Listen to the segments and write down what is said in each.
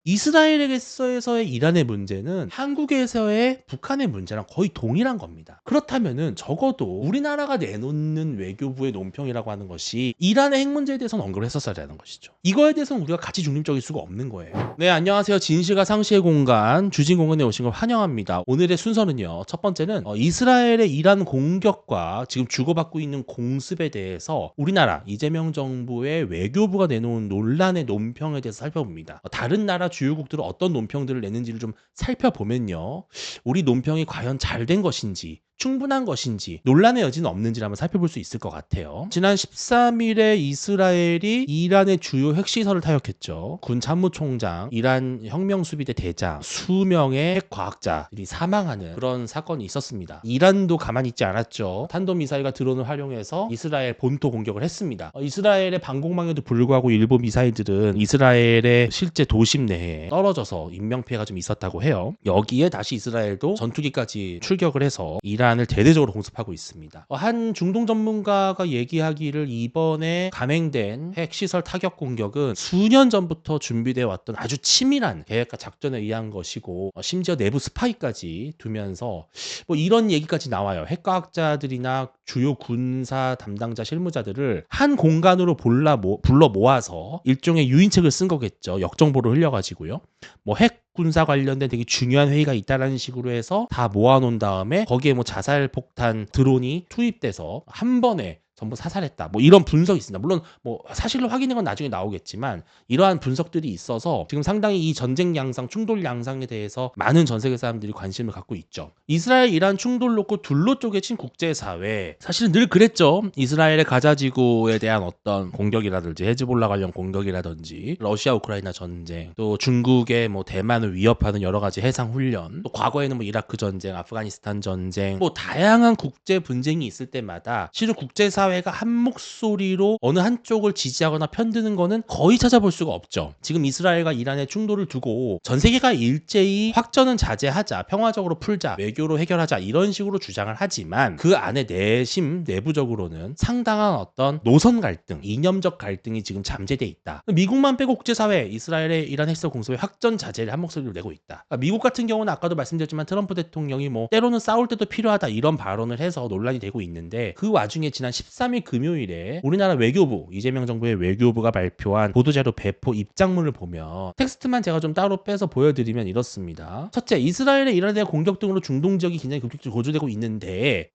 이스라엘에서의 이란의 문제는 한국에서의 북한의 문제랑 거의 동일한 겁니다. 그렇다면은 적어도 우리나라가 내놓는 외교부의 논평이라고 하는 것이 이란의 핵 문제에 대해서는 언급을 했었어야 되는 것이죠. 이거에 대해서는 우리가 같이 중립적일 수가 없는 거예요. 네, 안녕하세요. 진실과 상시의 공간 주진공원에 오신 걸 환영합니다. 오늘의 순서는요. 첫 번째는 이스라엘의 이란 공격과 지금 주고받고 있는 공습에 대해서 우리나라 이재명 정부의 외교부가 내놓은 논란의 논평에 대해서 살펴봅니다. 다른 나라 주요국들은 어떤 논평들을 내는지를 좀 살펴보면요. 우리 논평이 과연 잘 된 것인지 충분한 것인지 논란의 여지는 없는지를 한번 살펴볼 수 있을 것 같아요. 지난 13일에 이스라엘이 이란의 주요 핵시설을 타격했죠. 군 참모총장, 이란 혁명수비대 대장, 수명의 핵과학자들이 사망하는 그런 사건이 있었습니다. 이란도 가만히 있지 않았죠. 탄도미사일과 드론을 활용해서 이스라엘 본토 공격을 했습니다. 이스라엘의 방공망에도 불구하고 일부 미사일들은 이스라엘의 실제 도심 내에 떨어져서 인명피해가 좀 있었다고 해요. 여기에 다시 이스라엘도 전투기까지 출격을 해서 이란을 대대적으로 공습하고 있습니다. 한 중동 전문가가 얘기하기를 이번에 감행된 핵시설 타격 공격은 수년 전부터 준비되어 왔던 아주 치밀한 계획과 작전에 의한 것이고 심지어 내부 스파이까지 두면서 뭐 이런 얘기까지 나와요. 핵과학자들이나 주요 군사 담당자 실무자들을 한 공간으로 불러 모아서 일종의 유인책을 쓴 거겠죠. 역정보를 흘려가지고요. 뭐 핵 군사 관련된 되게 중요한 회의가 있다라는 식으로 해서 다 모아놓은 다음에 거기에 뭐 자살 폭탄 드론이 투입돼서 한 번에 전부 사살했다. 뭐 이런 분석이 있습니다. 물론 뭐 사실로 확인한 건 나중에 나오겠지만 이러한 분석들이 있어서 지금 상당히 이 전쟁 양상, 충돌 양상에 대해서 많은 전 세계 사람들이 관심을 갖고 있죠. 이스라엘 이란 충돌 놓고 둘로 쪼개친 국제사회. 사실은 늘 그랬죠. 이스라엘의 가자지구에 대한 어떤 공격이라든지 헤즈볼라 관련 공격이라든지 러시아 우크라이나 전쟁, 또 중국의 뭐 대만을 위협하는 여러 가지 해상 훈련, 또 과거에는 뭐 이라크 전쟁, 아프가니스탄 전쟁, 뭐 다양한 국제 분쟁이 있을 때마다 실은 국제사회가 한 목소리로 어느 한쪽을 지지하거나 편드는 거는 거의 찾아볼 수가 없죠. 지금 이스라엘과 이란의 충돌을 두고 전 세계가 일제히 확전은 자제하자, 평화적으로 풀자, 외교로 해결하자 이런 식으로 주장을 하지만 그 안에 내부적으로는 상당한 어떤 노선 갈등, 이념적 갈등이 지금 잠재돼 있다. 미국만 빼고 국제사회, 이스라엘의 이란 핵시설 공습에 확전 자제를 한 목소리로 내고 있다. 그러니까 미국 같은 경우는 아까도 말씀드렸지만 트럼프 대통령이 뭐 때로는 싸울 때도 필요하다 이런 발언을 해서 논란이 되고 있는데 그 와중에 지난 13일 금요일에 우리나라 외교부, 이재명 정부의 외교부가 발표한 보도자료 배포 입장문을 보면 텍스트만 제가 좀 따로 빼서 보여드리면 이렇습니다. 첫째, 이스라엘의 이란에 대한 공격 등으로 중동 지역이 굉장히 급격히 고조되고 있는데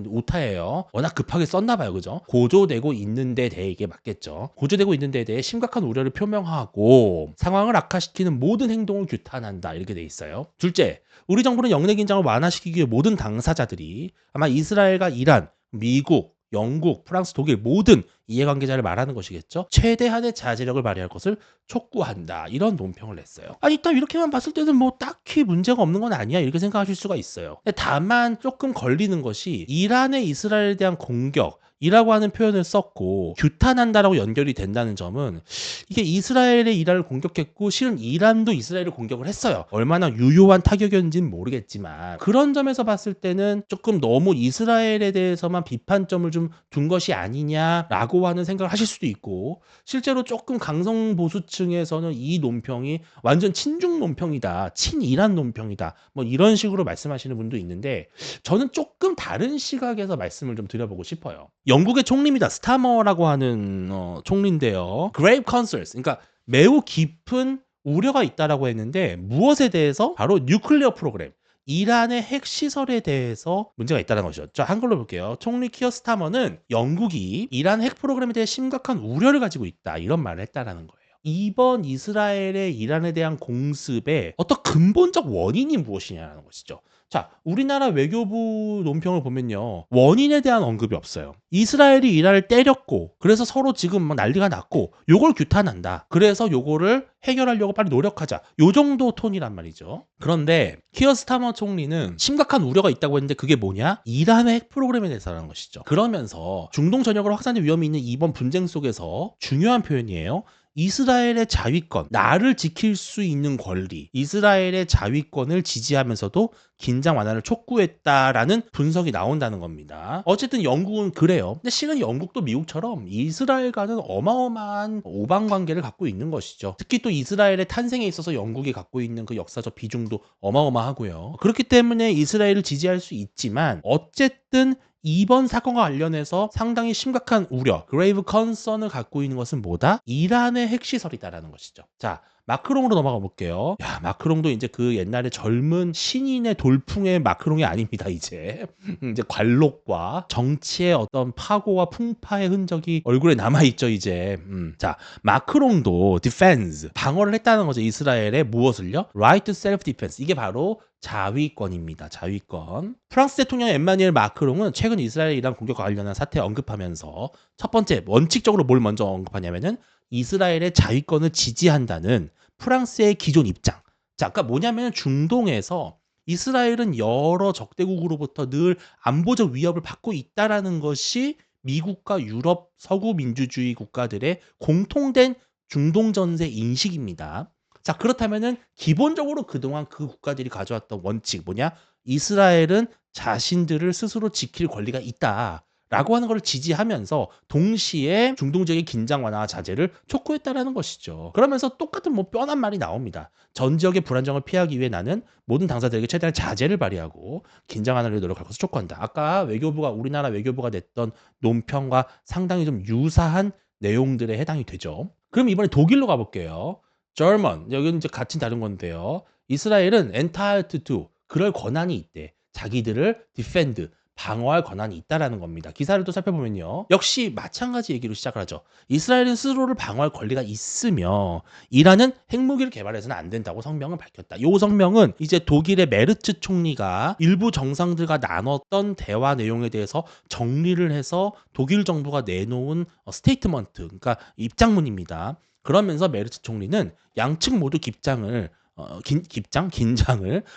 오타예요. 워낙 급하게 썼나 봐요. 그죠? 고조되고 있는데 대해 이게 맞겠죠. 고조되고 있는 데에 대해 심각한 우려를 표명하고 상황을 악화시키는 모든 행동을 규탄한다. 이렇게 돼 있어요. 둘째, 우리 정부는 영내 긴장을 완화시키기 위해 모든 당사자들이 아마 이스라엘과 이란, 미국, 영국, 프랑스, 독일 모든 이해관계자를 말하는 것이겠죠. 최대한의 자제력을 발휘할 것을 촉구한다. 이런 논평을 냈어요. 아니 일단 이렇게만 봤을 때는 뭐 딱히 문제가 없는 건 아니야 이렇게 생각하실 수가 있어요. 다만 조금 걸리는 것이 이란의 이스라엘에 대한 공격 이라고 하는 표현을 썼고 규탄한다라고 연결이 된다는 점은 이게 이스라엘의 이란을 공격했고 실은 이란도 이스라엘을 공격을 했어요. 얼마나 유효한 타격이었는지는 모르겠지만 그런 점에서 봤을 때는 조금 너무 이스라엘에 대해서만 비판점을 좀 둔 것이 아니냐라고 하는 생각을 하실 수도 있고 실제로 조금 강성 보수층에서는 이 논평이 완전 친중 논평이다, 친이란 논평이다 뭐 이런 식으로 말씀하시는 분도 있는데 저는 조금 다른 시각에서 말씀을 좀 드려보고 싶어요. 영국의 총리입니다. 스타머라고 하는 총리인데요. Grave concerns, 그러니까 매우 깊은 우려가 있다라고 했는데 무엇에 대해서? 바로 뉴클리어 프로그램. 이란의 핵시설에 대해서 문제가 있다는 것이죠. 자, 한글로 볼게요. 총리 키어 스타머는 영국이 이란 핵 프로그램에 대해 심각한 우려를 가지고 있다. 이런 말을 했다라는 거예요. 이번 이스라엘의 이란에 대한 공습의 어떤 근본적 원인이 무엇이냐는 것이죠. 자, 우리나라 외교부 논평을 보면요. 원인에 대한 언급이 없어요. 이스라엘이 이란을 때렸고 그래서 서로 지금 막 난리가 났고 요걸 규탄한다. 그래서 요거를 해결하려고 빨리 노력하자. 요 정도 톤이란 말이죠. 그런데 키어 스타머 총리는 심각한 우려가 있다고 했는데 그게 뭐냐? 이란의 핵 프로그램에 대해서라는 것이죠. 그러면서 중동 전역으로 확산의 위험이 있는 이번 분쟁 속에서 중요한 표현이에요. 이스라엘의 자위권, 나를 지킬 수 있는 권리, 이스라엘의 자위권을 지지하면서도 긴장 완화를 촉구했다라는 분석이 나온다는 겁니다. 어쨌든 영국은 그래요. 근데 실은 영국도 미국처럼 이스라엘과는 어마어마한 오방 관계를 갖고 있는 것이죠. 특히 또 이스라엘의 탄생에 있어서 영국이 갖고 있는 그 역사적 비중도 어마어마하고요. 그렇기 때문에 이스라엘을 지지할 수 있지만 어쨌든 이번 사건과 관련해서 상당히 심각한 우려, grave concern을 갖고 있는 것은 뭐다? 이란의 핵시설이다라는 것이죠. 자, 마크롱으로 넘어가 볼게요. 야, 마크롱도 이제 그 옛날에 젊은 신인의 돌풍의 마크롱이 아닙니다, 이제. 이제 관록과 정치의 어떤 파고와 풍파의 흔적이 얼굴에 남아있죠, 이제. 자, 마크롱도 defense, 방어를 했다는 거죠, 이스라엘의 무엇을요? right to self-defense. 이게 바로 자위권입니다. 자위권. 프랑스 대통령 엠마뉘엘 마크롱은 최근 이스라엘 이란 공격과 관련한 사태 언급하면서 첫 번째 원칙적으로 뭘 먼저 언급하냐면은 이스라엘의 자위권을 지지한다는 프랑스의 기존 입장. 자, 아까 뭐냐면 중동에서 이스라엘은 여러 적대국으로부터 늘 안보적 위협을 받고 있다라는 것이 미국과 유럽 서구 민주주의 국가들의 공통된 중동 전세 인식입니다. 자, 그렇다면은 기본적으로 그동안 그 국가들이 가져왔던 원칙 뭐냐? 이스라엘은 자신들을 스스로 지킬 권리가 있다라고 하는 걸 지지하면서 동시에 중동 지역의 긴장 완화 자제를 촉구했다라는 것이죠. 그러면서 똑같은 뭐 뻔한 말이 나옵니다. 전 지역의 불안정을 피하기 위해 나는 모든 당사자에게 최대한 자제를 발휘하고 긴장 완화를 노력할 것을 촉구한다. 아까 외교부가 우리나라 외교부가 냈던 논평과 상당히 좀 유사한 내용들에 해당이 되죠. 그럼 이번에 독일로 가볼게요. German 여기는 이제 같이 다른 건데요. 이스라엘은 entitled to 그럴 권한이 있대. 자기들을 defend 방어할 권한이 있다라는 겁니다. 기사를 또 살펴보면요. 역시 마찬가지 얘기로 시작을 하죠. 이스라엘은 스스로를 방어할 권리가 있으며 이란은 핵무기를 개발해서는 안 된다고 성명을 밝혔다. 이 성명은 이제 독일의 메르츠 총리가 일부 정상들과 나눴던 대화 내용에 대해서 정리를 해서 독일 정부가 내놓은 스테이트먼트, 그러니까 입장문입니다. 그러면서 메르츠 총리는 양측 모두 긴장을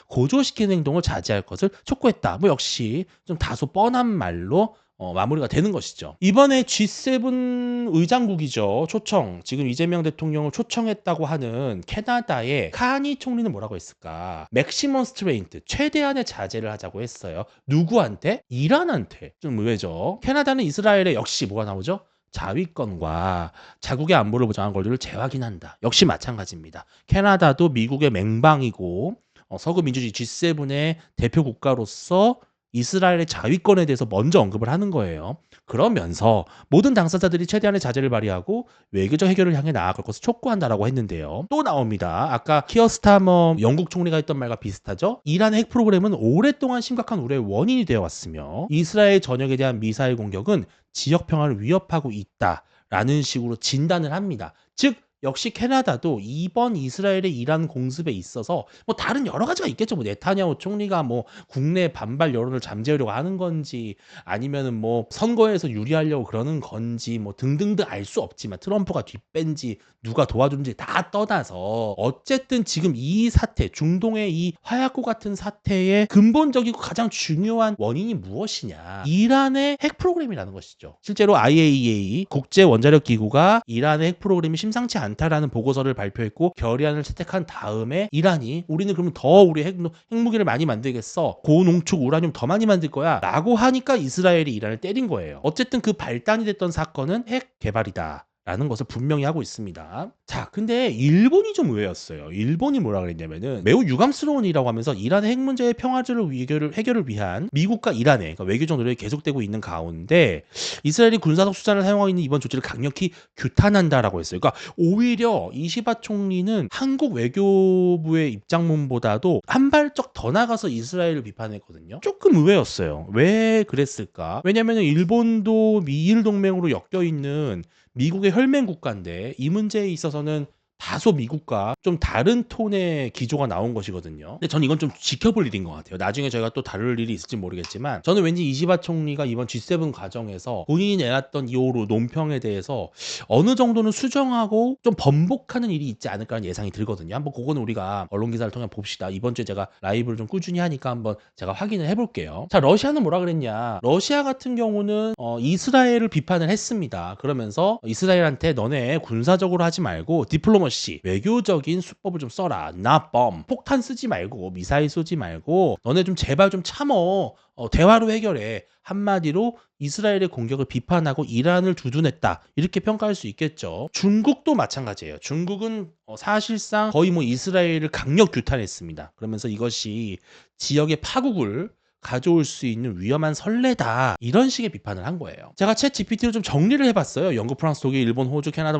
고조시키는 행동을 자제할 것을 촉구했다. 뭐 역시 좀 다소 뻔한 말로 마무리가 되는 것이죠. 이번에 G7 의장국이죠. 초청. 지금 이재명 대통령을 초청했다고 하는 캐나다의 카니 총리는 뭐라고 했을까? 맥시멈 스트레인트, 최대한의 자제를 하자고 했어요. 누구한테? 이란한테. 좀 의외죠. 캐나다는 이스라엘에 역시 뭐가 나오죠? 자위권과 자국의 안보를 보장한 권리를 재확인한다. 역시 마찬가지입니다. 캐나다도 미국의 맹방이고 서구 민주주의 G7의 대표 국가로서 이스라엘의 자위권에 대해서 먼저 언급을 하는 거예요. 그러면서 모든 당사자들이 최대한의 자제를 발휘하고 외교적 해결을 향해 나아갈 것을 촉구한다라고 했는데요. 또 나옵니다. 아까 키어 스타머 영국 총리가 했던 말과 비슷하죠. 이란의 핵 프로그램은 오랫동안 심각한 우려의 원인이 되어 왔으며 이스라엘 전역에 대한 미사일 공격은 지역 평화를 위협하고 있다라는 식으로 진단을 합니다. 즉 역시 캐나다도 이번 이스라엘의 이란 공습에 있어서 뭐 다른 여러 가지가 있겠죠. 뭐 네타냐후 총리가 뭐 국내 반발 여론을 잠재우려고 하는 건지 아니면은 뭐 선거에서 유리하려고 그러는 건지 뭐 등등등 알 수 없지만 트럼프가 뒷뺀지 누가 도와주는지 다 떠나서 어쨌든 지금 이 사태, 중동의 이 화약고 같은 사태의 근본적이고 가장 중요한 원인이 무엇이냐? 이란의 핵 프로그램이라는 것이죠. 실제로 IAEA 국제 원자력 기구가 이란의 핵 프로그램이 심상치 않다라는 보고서를 발표했고 결의안을 채택한 다음에 이란이 우리는 그러면 더 우리 핵무기를 많이 만들겠어. 고농축 우라늄 더 많이 만들 거야. 라고 하니까 이스라엘이 이란을 때린 거예요. 어쨌든 그 발단이 됐던 사건은 핵 개발이다. 라는 것을 분명히 하고 있습니다. 자, 근데 일본이 좀 의외였어요. 일본이 뭐라 그랬냐면은 매우 유감스러운 일이라고 하면서 이란의 핵 문제의 평화적으로 해결을 위한 미국과 이란의 그러니까 외교적 노력이 계속되고 있는 가운데 이스라엘이 군사적 수단을 사용하고 있는 이번 조치를 강력히 규탄한다라고 했어요. 그러니까 오히려 이시바 총리는 한국 외교부의 입장문보다도 한 발짝 더 나가서 이스라엘을 비판했거든요. 조금 의외였어요. 왜 그랬을까? 왜냐면은 일본도 미일 동맹으로 엮여 있는 미국의 혈맹 국가인데 이 문제에 있어서는 다소 미국과 좀 다른 톤의 기조가 나온 것이거든요. 근데 저는 이건 좀 지켜볼 일인 것 같아요. 나중에 저희가 또 다룰 일이 있을지 모르겠지만 저는 왠지 이시바 총리가 이번 G7 과정에서 본인이 내놨던 이 논평에 대해서 어느 정도는 수정하고 좀 번복하는 일이 있지 않을까라는 예상이 들거든요. 한번 그거는 우리가 언론 기사를 통해 봅시다. 이번 주에 제가 라이브를 좀 꾸준히 하니까 한번 제가 확인을 해볼게요. 자, 러시아는 뭐라 그랬냐? 러시아 같은 경우는 이스라엘을 비판을 했습니다. 그러면서 이스라엘한테 너네 군사적으로 하지 말고 디플로머시, 외교적인 수법을 좀 써라. 나범, 폭탄 쓰지 말고 미사일 쏘지 말고 너네 좀 제발 좀 참어. 대화로 해결해. 한마디로 이스라엘의 공격을 비판하고 이란을 두둔했다. 이렇게 평가할 수 있겠죠. 중국도 마찬가지예요. 중국은 사실상 거의 뭐 이스라엘을 강력 규탄했습니다. 그러면서 이것이 지역의 파국을 가져올 수 있는 위험한 선례다. 이런 식의 비판을 한 거예요. 제가 챗 GPT로 좀 정리를 해봤어요. 영국, 프랑스, 독일, 일본, 호주, 캐나다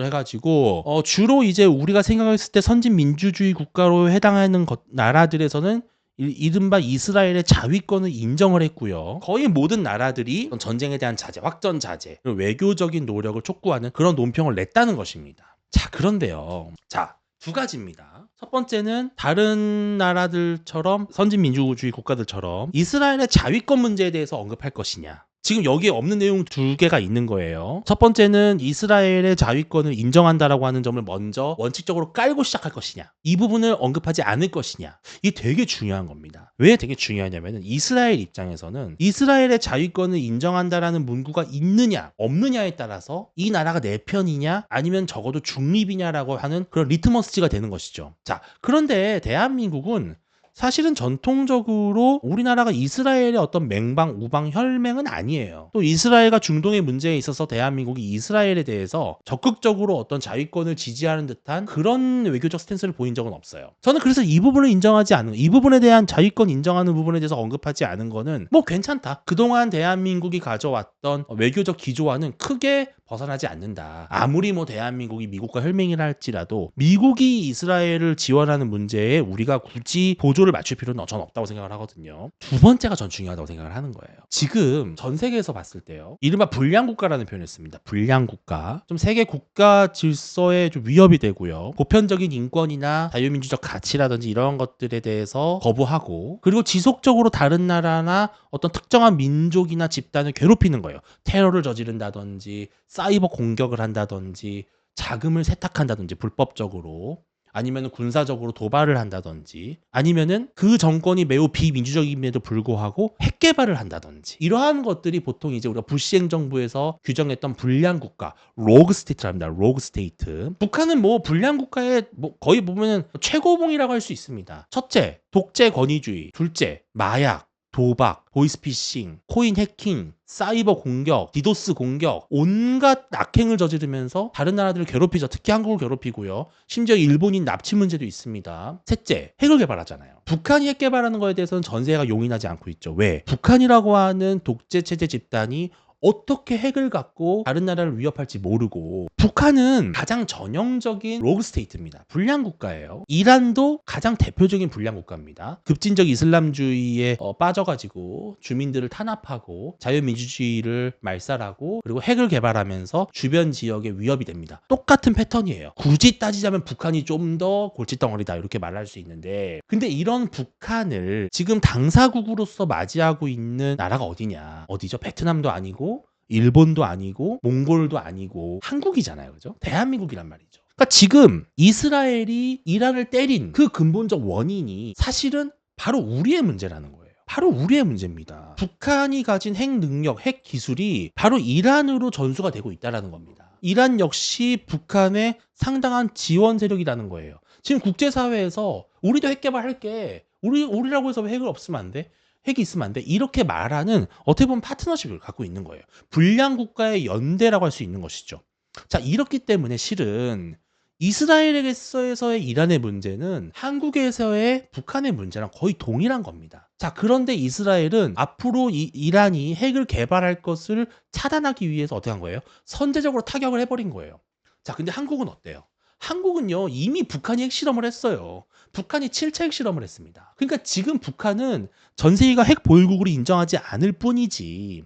해가지고 주로 이제 우리가 생각했을 때 선진 민주주의 국가로 해당하는 나라들에서는 이른바 이스라엘의 자위권을 인정을 했고요. 거의 모든 나라들이 전쟁에 대한 자제, 확전 자제, 그리고 외교적인 노력을 촉구하는 그런 논평을 냈다는 것입니다. 자, 그런데요. 자, 두 가지입니다. 첫 번째는 다른 나라들처럼 선진 민주주의 국가들처럼 이스라엘의 자위권 문제에 대해서 언급할 것이냐. 지금 여기에 없는 내용 두 개가 있는 거예요. 첫 번째는 이스라엘의 자위권을 인정한다라고 하는 점을 먼저 원칙적으로 깔고 시작할 것이냐. 이 부분을 언급하지 않을 것이냐. 이게 되게 중요한 겁니다. 왜 되게 중요하냐면은 이스라엘 입장에서는 이스라엘의 자위권을 인정한다라는 문구가 있느냐 없느냐에 따라서 이 나라가 내 편이냐 아니면 적어도 중립이냐라고 하는 그런 리트머스지가 되는 것이죠. 자, 그런데 대한민국은 사실은 전통적으로 우리나라가 이스라엘의 어떤 맹방, 우방, 혈맹은 아니에요. 또 이스라엘과 중동의 문제에 있어서 대한민국이 이스라엘에 대해서 적극적으로 어떤 자위권을 지지하는 듯한 그런 외교적 스탠스를 보인 적은 없어요. 저는 그래서 이 부분을 인정하지 않은, 이 부분에 대한 자위권 인정하는 부분에 대해서 언급하지 않은 거는 뭐 괜찮다. 그동안 대한민국이 가져왔던 외교적 기조와는 크게 벗어나지 않는다. 아무리 뭐 대한민국이 미국과 혈맹이라 할지라도 미국이 이스라엘을 지원하는 문제에 우리가 굳이 보조를 맞출 필요는 전 없다고 생각을 하거든요. 두 번째가 전 중요하다고 생각을 하는 거예요. 지금 전 세계에서 봤을 때요. 이른바 불량국가라는 표현을 씁니다. 불량국가. 좀 세계 국가 질서에 좀 위협이 되고요. 보편적인 인권이나 자유민주적 가치라든지 이런 것들에 대해서 거부하고 그리고 지속적으로 다른 나라나 어떤 특정한 민족이나 집단을 괴롭히는 거예요. 테러를 저지른다든지 사이버 공격을 한다든지 자금을 세탁한다든지 불법적으로 아니면 군사적으로 도발을 한다든지 아니면은 그 정권이 매우 비민주적임에도 불구하고 핵 개발을 한다든지 이러한 것들이 보통 이제 우리가 부시 행정부에서 규정했던 불량 국가 로그 스테이트랍니다. 로그 스테이트. 북한은 뭐 불량 국가의 뭐 거의 보면은 최고봉이라고 할 수 있습니다. 첫째, 독재 권위주의. 둘째, 마약. 도박, 보이스피싱, 코인 해킹, 사이버 공격, 디도스 공격, 온갖 악행을 저지르면서 다른 나라들을 괴롭히죠. 특히 한국을 괴롭히고요. 심지어 일본인 납치 문제도 있습니다. 셋째, 핵을 개발하잖아요. 북한이 핵 개발하는 거에 대해서는 전 세계가 용인하지 않고 있죠. 왜? 북한이라고 하는 독재 체제 집단이 어떻게 핵을 갖고 다른 나라를 위협할지 모르고 북한은 가장 전형적인 로그 스테이트입니다. 불량 국가예요. 이란도 가장 대표적인 불량 국가입니다. 급진적 이슬람주의에 빠져가지고 주민들을 탄압하고 자유민주주의를 말살하고 그리고 핵을 개발하면서 주변 지역에 위협이 됩니다. 똑같은 패턴이에요. 굳이 따지자면 북한이 좀 더 골칫덩어리다 이렇게 말할 수 있는데 근데 이런 북한을 지금 당사국으로서 맞이하고 있는 나라가 어디냐? 어디죠? 베트남도 아니고 일본도 아니고 몽골도 아니고 한국이잖아요. 그죠? 대한민국이란 말이죠. 그러니까 지금 이스라엘이 이란을 때린 그 근본적 원인이 사실은 바로 우리의 문제라는 거예요. 바로 우리의 문제입니다. 북한이 가진 핵 능력, 핵 기술이 바로 이란으로 전수가 되고 있다는 겁니다. 이란 역시 북한의 상당한 지원 세력이라는 거예요. 지금 국제사회에서 우리도 핵 개발할게. 우리라고 해서 왜 핵을 없으면 안 돼? 핵이 있으면 안 돼. 이렇게 말하는 어떻게 보면 파트너십을 갖고 있는 거예요. 불량 국가의 연대라고 할 수 있는 것이죠. 자, 이렇기 때문에 실은 이스라엘에서의 이란의 문제는 한국에서의 북한의 문제랑 거의 동일한 겁니다. 자, 그런데 이스라엘은 앞으로 이란이 핵을 개발할 것을 차단하기 위해서 어떻게 한 거예요? 선제적으로 타격을 해버린 거예요. 자, 근데 한국은 어때요? 한국은요, 이미 북한이 핵실험을 했어요. 북한이 7차 핵실험을 했습니다. 그러니까 지금 북한은 전 세계가 핵 보유국으로 인정하지 않을 뿐이지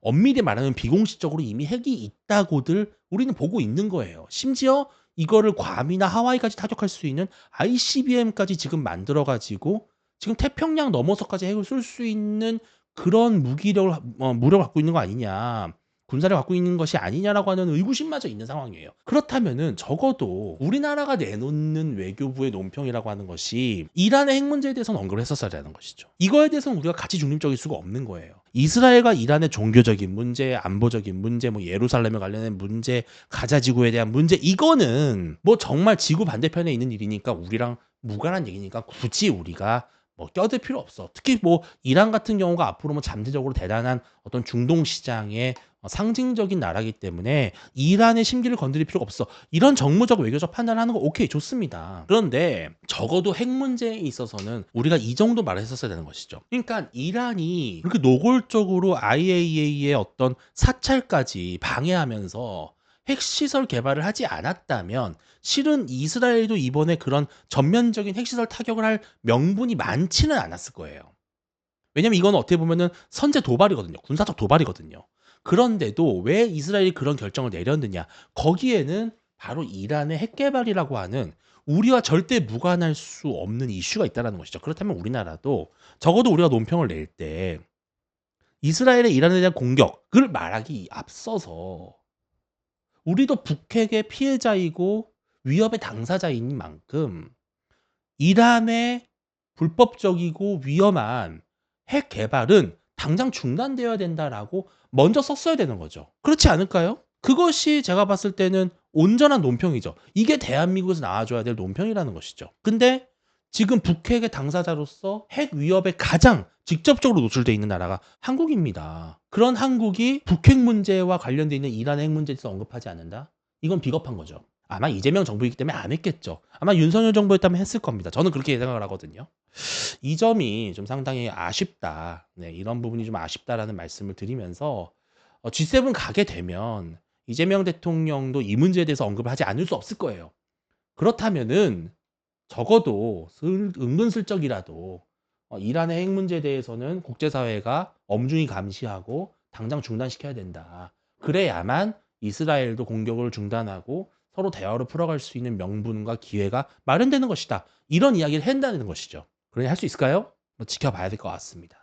엄밀히 말하면 비공식적으로 이미 핵이 있다고들 우리는 보고 있는 거예요. 심지어 이거를 괌이나 하와이까지 타격할 수 있는 ICBM까지 지금 만들어 가지고 지금 태평양 넘어서까지 핵을 쏠 수 있는 그런 무력을 갖고 있는 거 아니냐. 군사를 갖고 있는 것이 아니냐라고 하는 의구심마저 있는 상황이에요. 그렇다면은 적어도 우리나라가 내놓는 외교부의 논평이라고 하는 것이 이란의 핵 문제에 대해서는 언급을 했었어야 되는 것이죠. 이거에 대해서는 우리가 같이 중립적일 수가 없는 거예요. 이스라엘과 이란의 종교적인 문제, 안보적인 문제, 뭐 예루살렘에 관련된 문제, 가자 지구에 대한 문제, 이거는 뭐 정말 지구 반대편에 있는 일이니까 우리랑 무관한 얘기니까 굳이 우리가 뭐 껴들 필요 없어. 특히 뭐 이란 같은 경우가 앞으로 뭐 잠재적으로 대단한 어떤 중동 시장의 상징적인 나라기 때문에 이란의 심기를 건드릴 필요가 없어. 이런 정무적 외교적 판단을 하는 거 오케이, 좋습니다. 그런데 적어도 핵 문제에 있어서는 우리가 이 정도 말을 했었어야 되는 것이죠. 그러니까 이란이 그렇게 노골적으로 IAEA의 어떤 사찰까지 방해하면서 핵시설 개발을 하지 않았다면 실은 이스라엘도 이번에 그런 전면적인 핵시설 타격을 할 명분이 많지는 않았을 거예요. 왜냐면 이건 어떻게 보면은 선제 도발이거든요. 군사적 도발이거든요. 그런데도 왜 이스라엘이 그런 결정을 내렸느냐? 거기에는 바로 이란의 핵 개발이라고 하는 우리와 절대 무관할 수 없는 이슈가 있다는 것이죠. 그렇다면 우리나라도 적어도 우리가 논평을 낼 때 이스라엘의 이란에 대한 공격을 말하기 앞서서 우리도 북핵의 피해자이고 위협의 당사자인 만큼 이란의 불법적이고 위험한 핵 개발은 당장 중단되어야 된다라고 먼저 썼어야 되는 거죠. 그렇지 않을까요? 그것이 제가 봤을 때는 온전한 논평이죠. 이게 대한민국에서 나와줘야 될 논평이라는 것이죠. 근데 지금 북핵의 당사자로서 핵 위협에 가장 직접적으로 노출되어 있는 나라가 한국입니다. 그런 한국이 북핵 문제와 관련되어 있는 이란의 핵 문제에 대해서 언급하지 않는다? 이건 비겁한 거죠. 아마 이재명 정부이기 때문에 안 했겠죠. 아마 윤석열 정부였다면 했을 겁니다. 저는 그렇게 생각을 하거든요. 이 점이 좀 상당히 아쉽다. 네, 이런 부분이 좀 아쉽다라는 말씀을 드리면서 G7 가게 되면 이재명 대통령도 이 문제에 대해서 언급을 하지 않을 수 없을 거예요. 그렇다면은 적어도 은근슬쩍이라도 이란의 핵 문제에 대해서는 국제사회가 엄중히 감시하고 당장 중단시켜야 된다. 그래야만 이스라엘도 공격을 중단하고 서로 대화로 풀어갈 수 있는 명분과 기회가 마련되는 것이다. 이런 이야기를 한다는 것이죠. 그러니 할 수 있을까요? 뭐 지켜봐야 될 것 같습니다.